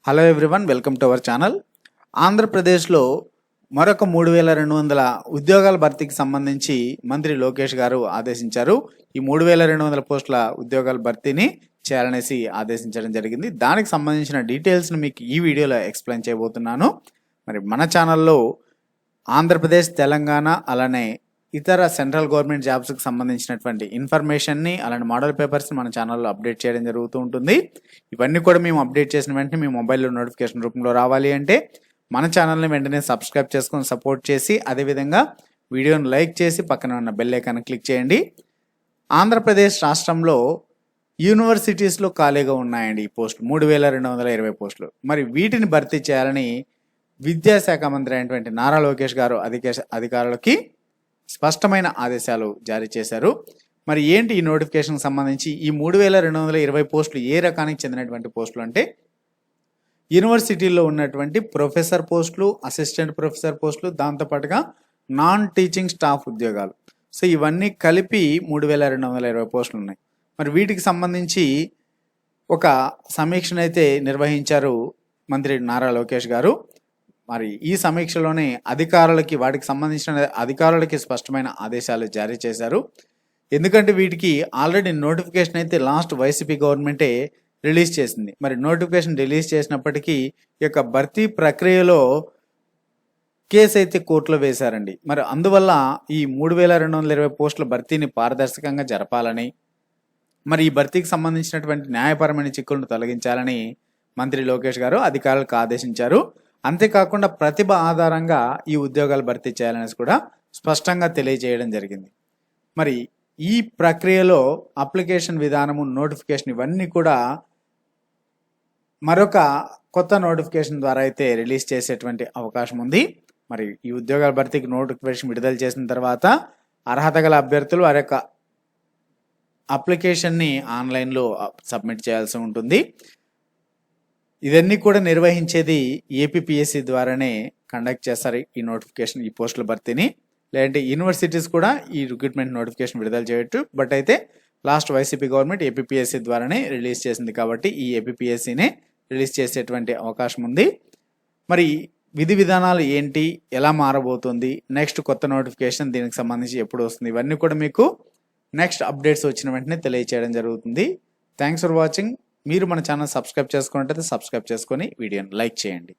Hello everyone, welcome to our channel. ఆంధ్రప్రదేశ్లో మరొక 3200 ఉద్యోగాల భర్తీకి సంబంధించి మంత్రి లోకేష్ గారు ఆదేశించారు. ఈ 3200 పోస్టుల ఉద్యోగాల భర్తీని చేయాలనేసి ఆదేశించడం జరిగింది. దానికి సంబంధించిన డీటెయిల్స్ని మీకు ఈ వీడియోలో ఎక్స్ప్లెయిన్ చేయబోతున్నాను. మరి మన ఛానల్లో ఆంధ్రప్రదేశ్, తెలంగాణ అలానే ఇతర సెంట్రల్ గవర్నమెంట్ జాబ్స్కి సంబంధించినటువంటి ఇన్ఫర్మేషన్ని అలాంటి మోడల్ పేపర్స్ని మన ఛానల్లో అప్డేట్ చేయడం జరుగుతూ ఉంటుంది. ఇవన్నీ కూడా మేము అప్డేట్ చేసిన వెంటనే మీ మొబైల్లో నోటిఫికేషన్ రూపంలో రావాలి అంటే మన ఛానల్ని వెంటనే సబ్స్క్రైబ్ చేసుకొని సపోర్ట్ చేసి అదేవిధంగా వీడియోని లైక్ చేసి పక్కన ఉన్న బెల్ ఐకాన్ క్లిక్ చేయండి. ఆంధ్రప్రదేశ్ రాష్ట్రంలో యూనివర్సిటీస్లో ఖాళీగా ఉన్నాయండి ఈ పోస్టులు 3220 పోస్టులు. మరి వీటిని భర్తీ చేయాలని విద్యాశాఖ మంత్రి అయినటువంటి నారా లోకేష్ గారు అధికారులకి స్పష్టమైన ఆదేశాలు జారీ చేశారు. మరి ఏంటి ఈ నోటిఫికేషన్ సంబంధించి ఈ 3220 పోస్టులు ఏ రకానికి చెందినటువంటి పోస్టులు అంటే యూనివర్సిటీల్లో ఉన్నటువంటి ప్రొఫెసర్ పోస్టులు, అసిస్టెంట్ ప్రొఫెసర్ పోస్టులు, దాంతోపాటుగా నాన్ టీచింగ్ స్టాఫ్ ఉద్యోగాలు. సో ఇవన్నీ కలిపి 3220 పోస్టులు ఉన్నాయి. మరి వీటికి సంబంధించి ఒక సమీక్షను అయితే నిర్వహించారు మంత్రి నారా లోకేష్ గారు. మరి ఈ సమీక్షలోనే వాటికి సంబంధించిన అధికారులకి స్పష్టమైన ఆదేశాలు జారీ చేశారు. ఎందుకంటే వీటికి ఆల్రెడీ నోటిఫికేషన్ అయితే లాస్ట్ వైసీపీ గవర్నమెంటే రిలీజ్ చేసింది. మరి నోటిఫికేషన్ రిలీజ్ చేసినప్పటికీ ఈ యొక్క భర్తీ ప్రక్రియలో కేసు అయితే కోర్టులో వేశారండి. మరి అందువల్ల ఈ 3220 పోస్టుల భర్తీని పారదర్శకంగా జరపాలని, మరి ఈ భర్తీకి సంబంధించినటువంటి న్యాయపరమైన చిక్కులను తొలగించాలని మంత్రి లోకేష్ గారు అధికారులకు ఆదేశించారు. అంతేకాకుండా ప్రతిభ ఆధారంగా ఈ ఉద్యోగాలు భర్తీ చేయాలనేసి కూడా స్పష్టంగా తెలియజేయడం జరిగింది. మరి ఈ ప్రక్రియలో అప్లికేషన్ విధానము, నోటిఫికేషన్ ఇవన్నీ కూడా మరొక కొత్త నోటిఫికేషన్ ద్వారా అయితే రిలీజ్ చేసేటువంటి అవకాశం ఉంది. మరి ఈ ఉద్యోగాల భర్తీకి నోటిఫికేషన్ విడుదల చేసిన తర్వాత అర్హత గల అభ్యర్థులు వారి యొక్క అప్లికేషన్ని ఆన్లైన్లో సబ్మిట్ చేయాల్సి ఉంటుంది. ఇవన్నీ కూడా నిర్వహించేది ఏపీపీఎస్సీ ద్వారానే కండక్ట్ చేస్తారు ఈ నోటిఫికేషన్, ఈ పోస్టుల భర్తీని. లేదంటే యూనివర్సిటీస్ కూడా ఈ రిక్రూట్మెంట్ నోటిఫికేషన్ విడుదల చేయొచ్చు. బట్ అయితే లాస్ట్ వైసీపీ గవర్నమెంట్ ఏపీపీఎస్సీ ద్వారానే రిలీజ్ చేసింది కాబట్టి ఈ ఏపీపీఎస్సీనే రిలీజ్ చేసేటువంటి అవకాశం ఉంది. మరి విధి విధానాలు ఏంటి, ఎలా మారబోతుంది, నెక్స్ట్ కొత్త నోటిఫికేషన్ దీనికి సంబంధించి ఎప్పుడు వస్తుంది, ఇవన్నీ కూడా మీకు నెక్స్ట్ అప్డేట్స్ వచ్చిన వెంటనే తెలియచేయడం జరుగుతుంది. Thanks for watching. మీరు మన ఛానల్ సబ్స్క్రైబ్ చేసుకున్నట్టయితే సబ్స్క్రైబ్ చేసుకొని వీడియోని లైక్ చేయండి.